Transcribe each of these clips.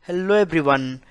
Hello everyone,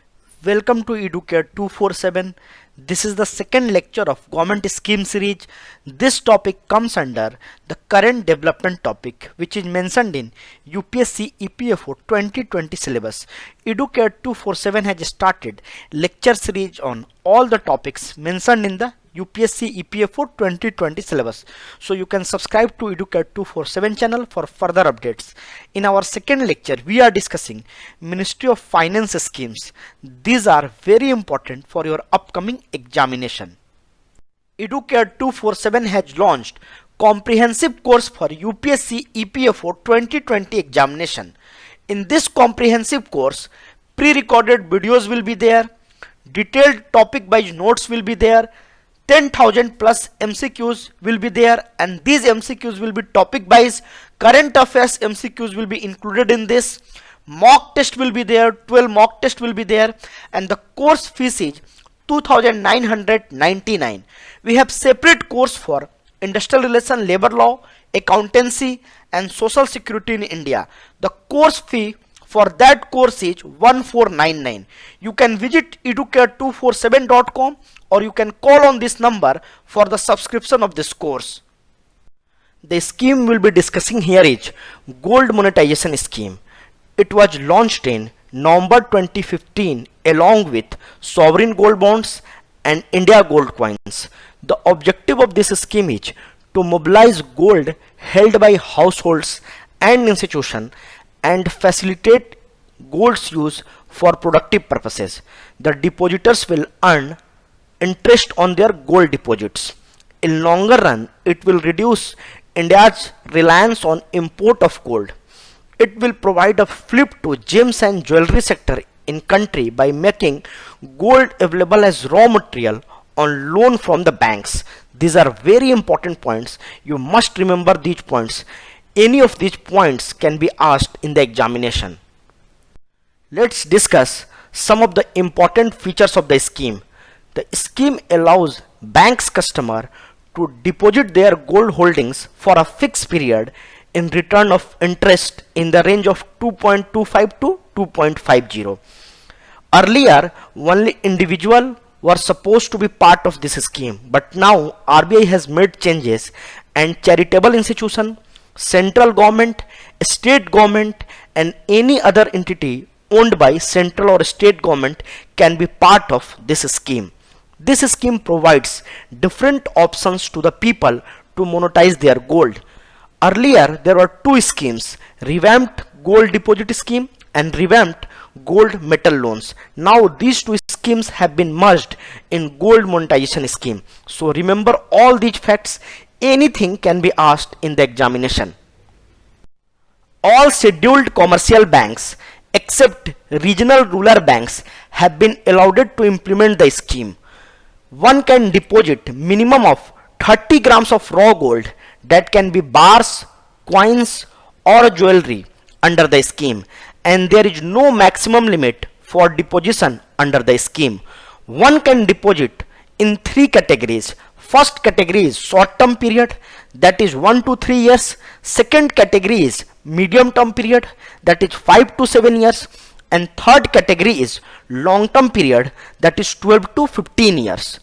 welcome to Educare 247. This is the second lecture of Government Scheme series. This topic comes under the current development topic which is mentioned in UPSC EPFO 2020 syllabus. Educare 247 has started lecture series on all the topics mentioned in the UPSC EPFO 2020 syllabus. So you can subscribe to Educare 247 channel for further updates. In our second lecture, we are discussing Ministry of Finance schemes. These are very important for your upcoming examination. Educare 247 has launched comprehensive course for UPSC EPFO 2020 examination. In this comprehensive course, pre-recorded videos will be there, detailed topic-wise notes will be there, 10,000 plus MCQs will be there, and these MCQs will be topic wise. Current affairs MCQs will be included in this. Mock test will be there, 12 mock test will be there, and the course fees is 2,999. We have separate course for industrial relation, labor law, accountancy, and social security in India. The course fee for that course is 1499. You can visit educare247.com or you can call on this number for the subscription of this course. The scheme we'll be discussing here is Gold Monetization Scheme. It was launched in November 2015 along with sovereign gold bonds and India gold coins. The objective of this scheme is to mobilize gold held by households and institutions and facilitate gold's use for productive purposes. The depositors will earn interest on their gold deposits. In longer run, it will reduce India's reliance on import of gold. It will provide a flip to gems and jewelry sector in country by making gold available as raw material on loan from the banks. These are very important points. You must remember these points. Any of these points can be asked in the examination. Let's discuss some of the important features of the scheme. The scheme allows banks customer to deposit their gold holdings for a fixed period in return of interest in the range of 2.25 to 2.50. Earlier, only individual were supposed to be part of this scheme, but now RBI has made changes and charitable institution, central government, state government, and any other entity owned by central or state government can be part of this scheme. This scheme provides different options to the people to monetize their gold. Earlier, there were two schemes, revamped gold deposit scheme and revamped gold metal loans. Now these two schemes have been merged in gold monetization scheme. So remember all these facts. Anything can be asked in the examination. All scheduled commercial banks except regional rural banks have been allowed to implement the scheme. One can deposit minimum of 30 grams of raw gold, that can be bars, coins or jewelry under the scheme, and there is no maximum limit for deposition under the scheme. One can deposit in three categories. First category is short term period, that is 1 to 3 years. Second category is medium term period, that is 5 to 7 years. And third category is long term period, that is 12 to 15 years.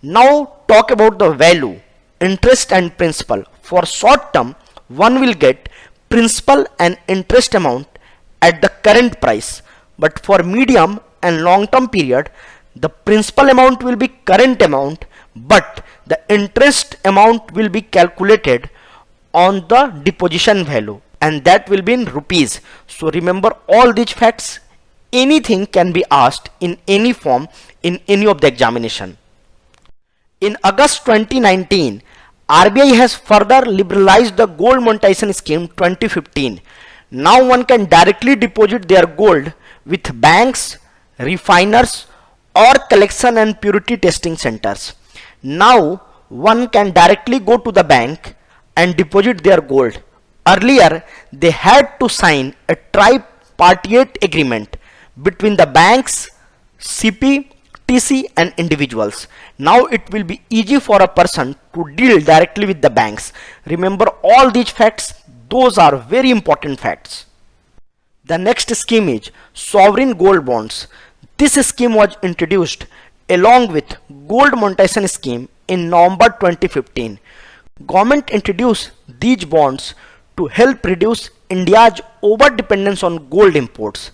Now talk about the value, interest and principal. For short term, one will get principal and interest amount at the current price, but for medium and long term period, the principal amount will be current amount, but the interest amount will be calculated on the deposition value, and that will be in rupees. So remember all these facts. Anything can be asked in any form in any of the examination. In August 2019, RBI has further liberalized the gold monetization scheme 2015. Now one can directly deposit their gold with banks, refiners or collection and purity testing centers. Now one can directly go to the bank and deposit their gold. Earlier they had to sign a tripartite agreement between the banks, CP, TC and individuals. Now it will be easy for a person to deal directly with the banks. Remember all these facts. Those are very important facts. The next scheme is sovereign gold bonds. This scheme was introduced along with gold monetization scheme in November 2015. Government introduced these bonds to help reduce India's over dependence on gold imports.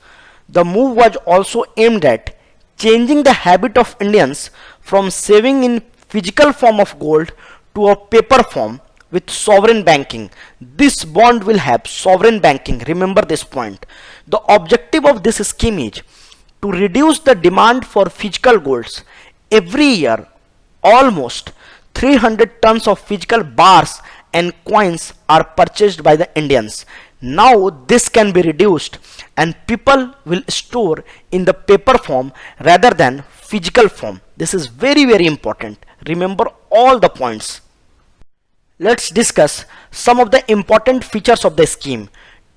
The move was also aimed at changing the habit of Indians from saving in physical form of gold to a paper form with sovereign banking. This bond will have sovereign banking. Remember this point. The objective of this scheme is to reduce the demand for physical golds. Every year, almost 300 tons of physical bars and coins are purchased by the Indians. Now this can be reduced and people will store in the paper form rather than physical form. This is very important. Remember all the points. Let's discuss some of the important features of the scheme.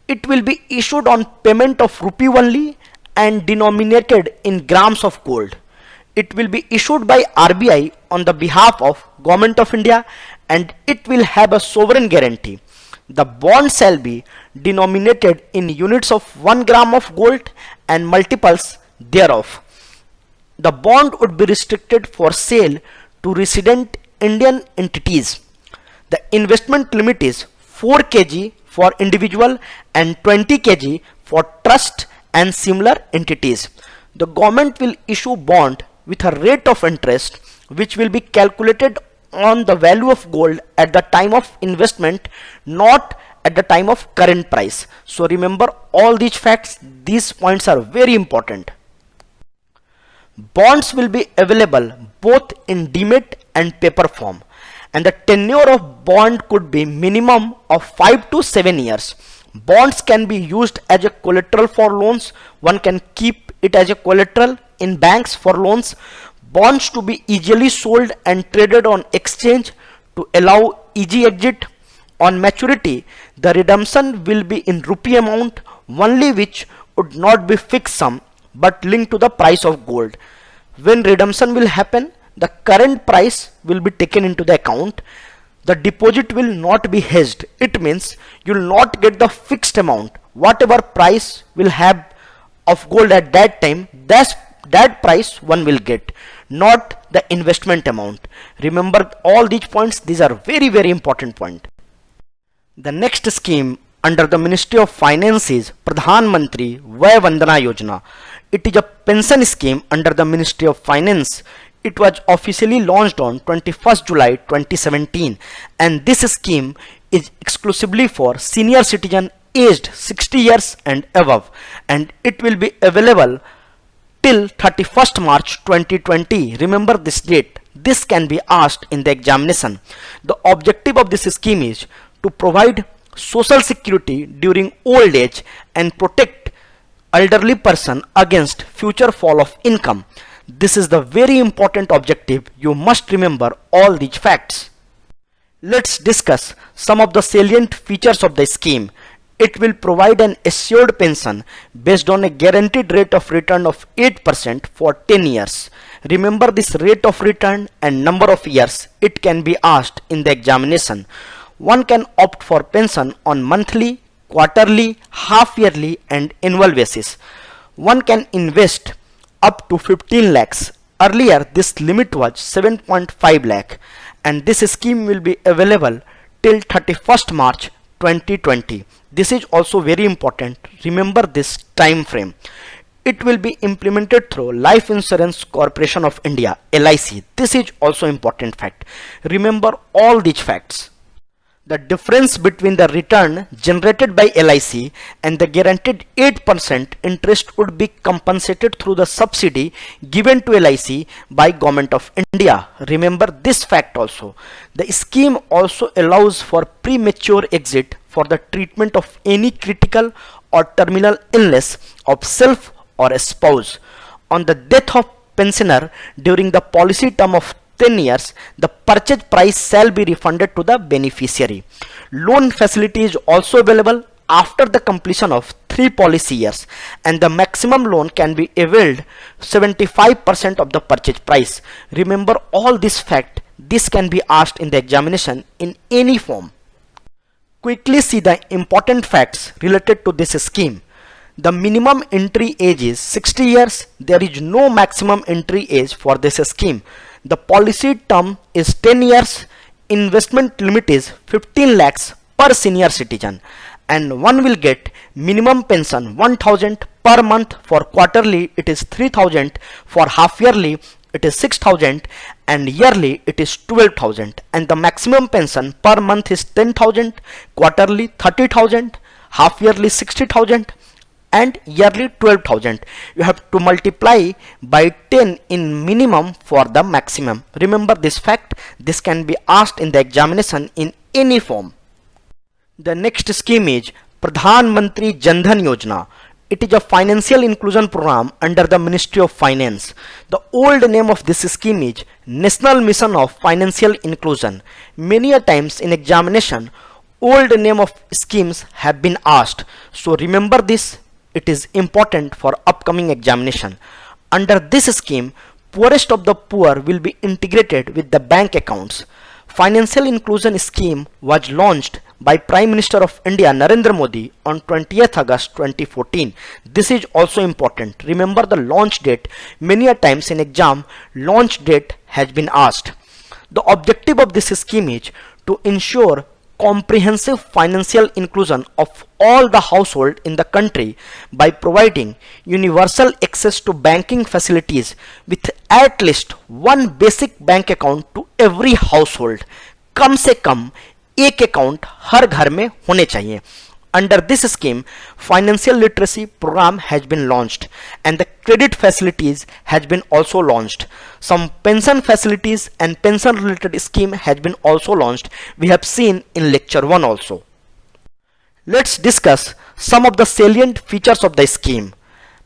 It will be issued on payment of rupee only and denominated in grams of gold. It will be issued by RBI on the behalf of Government of India and it will have a sovereign guarantee. The bond shall be denominated in units of 1 gram of gold and multiples thereof. The bond would be restricted for sale to resident Indian entities. The investment limit is 4 kg for individual and 20 kg for trust and similar entities. The government will issue bond with a rate of interest which will be calculated on the value of gold at the time of investment, not at the time of current price. So remember all these facts. These points are very important. Bonds will be available both in demat and paper form, and the tenure of bond could be minimum of 5 to 7 years. Bonds can be used as a collateral for loans. One can keep it as a collateral in banks for loans. Bonds to be easily sold and traded on exchange to allow easy exit. On maturity, the redemption will be in rupee amount only, which would not be fixed sum but linked to the price of gold. When redemption will happen, the current price will be taken into the account. The deposit will not be hedged. It means you will not get the fixed amount. Whatever price will have of gold at that time, that price one will get, not the investment amount. Remember all these points. These are very important points. The next scheme under the Ministry of Finance is Pradhanmantri Vay Vandana Yojana. It is a pension scheme under the Ministry of Finance. It was officially launched on 21st July 2017 and this scheme is exclusively for senior citizen aged 60 years and above, and it will be available till 31st March 2020. Remember this date. This can be asked in the examination. The objective of this scheme is to provide social security during old age and protect elderly person against future fall of income. This is the very important objective. You must remember all these facts. Let's discuss some of the salient features of the scheme. It will provide an assured pension based on a guaranteed rate of return of 8% for 10 years. Remember this rate of return and number of years. It can be asked in the examination. One can opt for pension on monthly, quarterly, half yearly and annual basis. One can invest up to 15 lakhs. Earlier this limit was 7.5 lakh and this scheme will be available till 31st March 2020. This is also very important. Remember this time frame. It will be implemented through Life Insurance Corporation of India, LIC. This is also important fact. Remember all these facts. The difference between the return generated by LIC and the guaranteed 8% interest would be compensated through the subsidy given to LIC by Government of India. Remember this fact also. The scheme also allows for premature exit for the treatment of any critical or terminal illness of self or a spouse. On the death of pensioner during the policy term of 10 years, the purchase price shall be refunded to the beneficiary. Loan facility is also available after the completion of 3 policy years and the maximum loan can be availed 75% of the purchase price. Remember all this fact. This can be asked in the examination in any form. Quickly see the important facts related to this scheme. The minimum entry age is 60 years. There is no maximum entry age for this scheme. The policy term is 10 years. Investment limit is 15 lakhs per senior citizen, and one will get minimum pension 1000 per month. For quarterly it is 3000, for half yearly it is 6000, and yearly it is 12000, and the maximum pension per month is 10,000, quarterly 30,000, half yearly 60,000, and yearly 12,000. You have to multiply by 10 in minimum for the maximum. Remember this fact. This can be asked in the examination in any form. The next scheme is Pradhanmantri Jan Dhan Yojana. It is a financial inclusion program under the Ministry of Finance. The old name of this scheme is National Mission of Financial Inclusion. Many a times in examination, old name of schemes have been asked. So remember this. It is important for upcoming examination. Under this scheme, poorest of the poor will be integrated with the bank accounts. Financial inclusion scheme was launched by Prime Minister of India Narendra Modi on 20th August 2014. This is also important. Remember the launch date. Many a times in exam, launch date has been asked. The objective of this scheme is to ensure comprehensive financial inclusion of all the household in the country by providing universal access to banking facilities with at least one basic bank account to every household. कम से कम एक account हर घर में होने चाहिए. Under this scheme, financial literacy program has been launched and the credit facilities has been also launched. Some pension facilities and pension related scheme has been also launched. We have seen in lecture 1 also. Let's discuss some of the salient features of the scheme.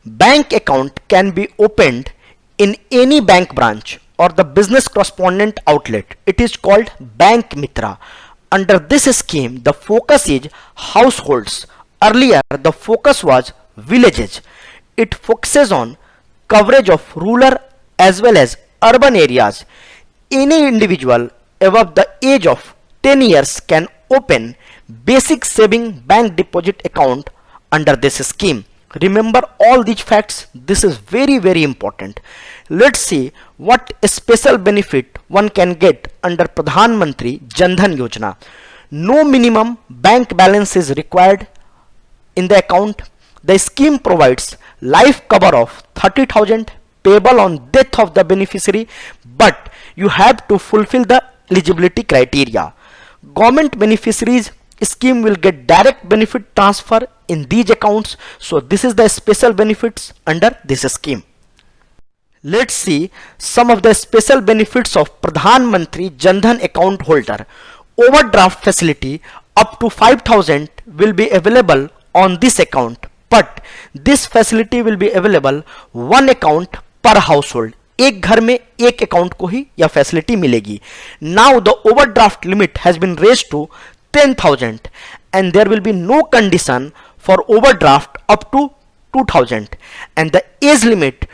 Bank account can be opened in any bank branch or the business correspondent outlet. It is called Bank Mitra. Under this scheme, the focus is households. Earlier, the focus was villages. It focuses on coverage of rural as well as urban areas. Any individual above the age of 10 years can open basic saving bank deposit account under this scheme. Remember all these facts. This is very important. Let's see what special benefit one can get under Pradhan Mantri Jan Dhan Yojana. No minimum bank balance is required in the account. The scheme provides life cover of 30,000 payable on death of the beneficiary, but you have to fulfill the eligibility criteria. Government beneficiaries scheme will get direct benefit transfer in these accounts. So this is the special benefits under this scheme. Let's see some of the special benefits of Pradhan Mantri Jan Dhan account holder. Overdraft facility up to 5,000 will be available on this account, but this facility will be available one account per household. एक घर में एक account को ही यह facility मिलेगी. Now the overdraft limit has been raised to 10,000 and there will be no condition for overdraft up to 2,000, and the age limit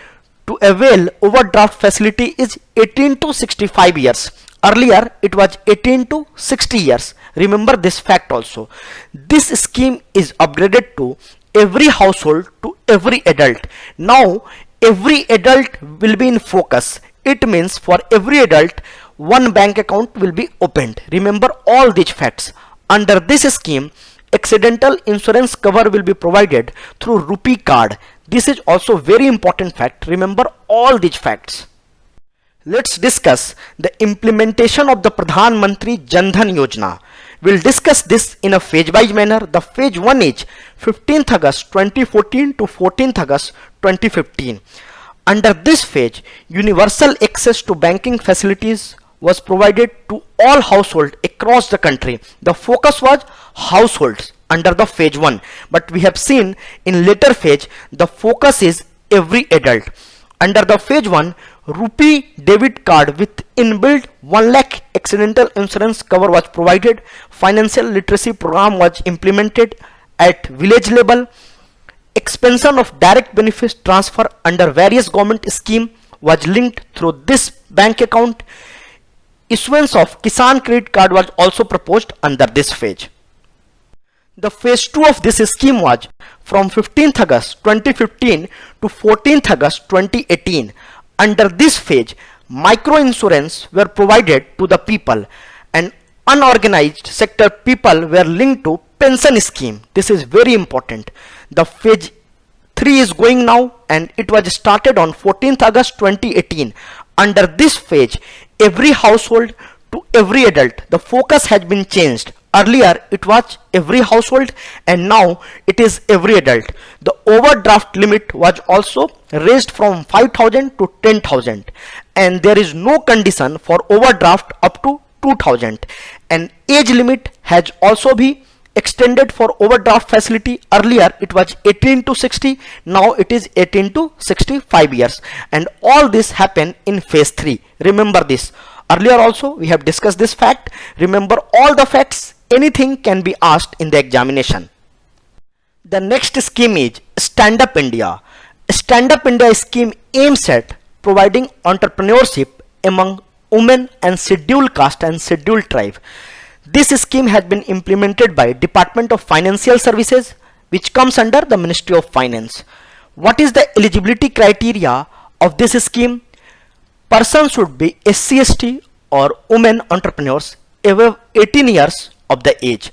to avail overdraft facility is 18 to 65 years. Earlier it was 18 to 60 years. Remember this fact also. This scheme is upgraded to every household, to every adult. Now every adult will be in focus. It means for every adult one bank account will be opened. Remember all these facts. Under this scheme, accidental insurance cover will be provided through rupee card. This is also very important fact. Remember all these facts. Let's discuss the implementation of the Pradhan Mantri Jan Dhan Yojana. We'll discuss this in a phase-wise manner. The phase 1 is 15th August 2014 to 14th August 2015. Under this phase, universal access to banking facilities was provided to all households across the country. The focus was households under the phase 1, but we have seen in later phase the focus is every adult. Under the phase 1, rupee debit card with inbuilt 1 lakh accidental insurance cover was provided. Financial literacy program was implemented at village level. Expansion of direct benefits transfer under various government scheme was linked through this bank account. Issuance of Kisan credit card was also proposed under this phase. The phase 2 of this scheme was from 15th August 2015 to 14th August 2018. Under this phase, micro insurance were provided to the people and unorganized sector people were linked to pension scheme. This is very important. The phase 3 is going now and it was started on 14th August 2018. Under this phase, every household to every adult, the focus has been changed. Earlier it was every household and now it is every adult. The overdraft limit was also raised from 5,000 to 10,000 and there is no condition for overdraft up to 2,000. An age limit has also been extended for overdraft facility. Earlier it was 18 to 60, now it is 18 to 65 years, and all this happened in phase 3. Remember this. Earlier also we have discussed this fact. Remember all the facts. Anything can be asked in the examination. The next scheme is Stand Up India. Stand Up India scheme aims at providing entrepreneurship among women and scheduled caste and scheduled tribe. This scheme has been implemented by Department of Financial Services, which comes under the Ministry of Finance. What is the eligibility criteria of this scheme? Person should be SC/ST or women entrepreneurs above 18 years of the age.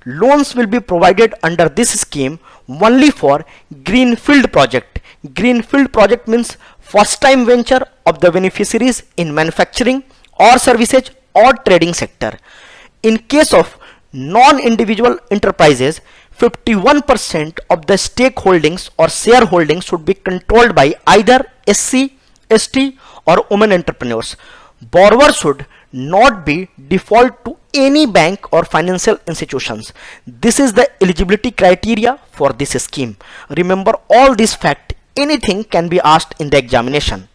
Loans will be provided under this scheme only for greenfield project. Greenfield project means first time venture of the beneficiaries in manufacturing or services or trading sector. In case of non-individual enterprises, 51% of the stakeholdings or shareholdings should be controlled by either SC/ST or women entrepreneurs. Borrower should not be default to any bank or financial institutions. This is the eligibility criteria for this scheme. Remember all this fact. Anything can be asked in the examination.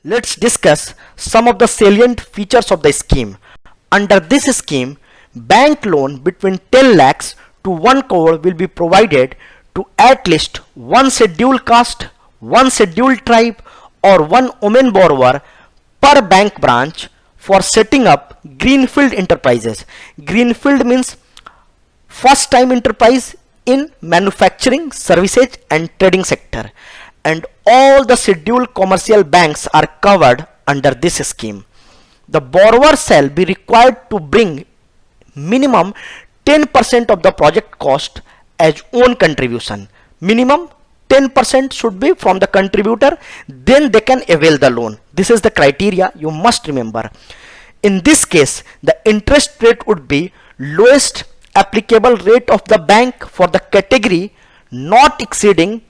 Let's discuss some of the salient features of the scheme. Under this scheme, bank loan between 10 lakhs to 1 crore will be provided to at least one scheduled caste, one scheduled tribe or one woman borrower per bank branch for setting up greenfield enterprises. Greenfield means first time enterprise in manufacturing, services and trading sector, and all the scheduled commercial banks are covered under this scheme. The borrower shall be required to bring minimum 10% of the project cost as own contribution. Minimum 10% should be from the contributor, then they can avail the loan. This is the criteria you must remember. In this case, the interest rate would be lowest applicable rate of the bank for the category not exceeding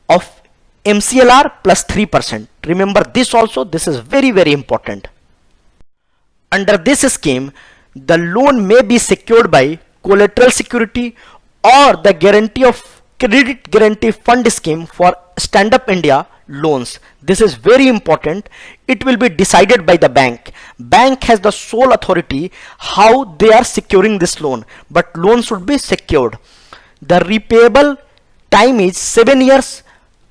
of MCLR plus 3%. Remember this also. This is very important. Under this scheme, the loan may be secured by collateral security or the guarantee of credit guarantee fund scheme for Stand Up India loans. This is very important. It will be decided by the bank. Bank has the sole authority how they are securing this loan, but loan should be secured. The repayable time is 7 years.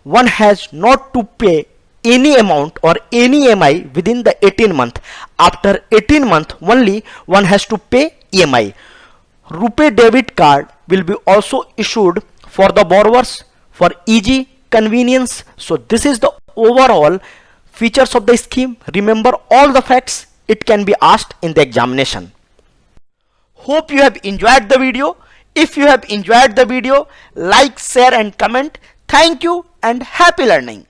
One has not to pay any amount or any EMI within the 18 month. After 18 month only one has to pay EMI. Rupee debit card will be also issued for the borrowers for easy convenience. So this is the overall features of the scheme. Remember all the facts. It can be asked in the examination. Hope you have enjoyed the video. If you have enjoyed the video, like, share and comment. Thank you and happy learning.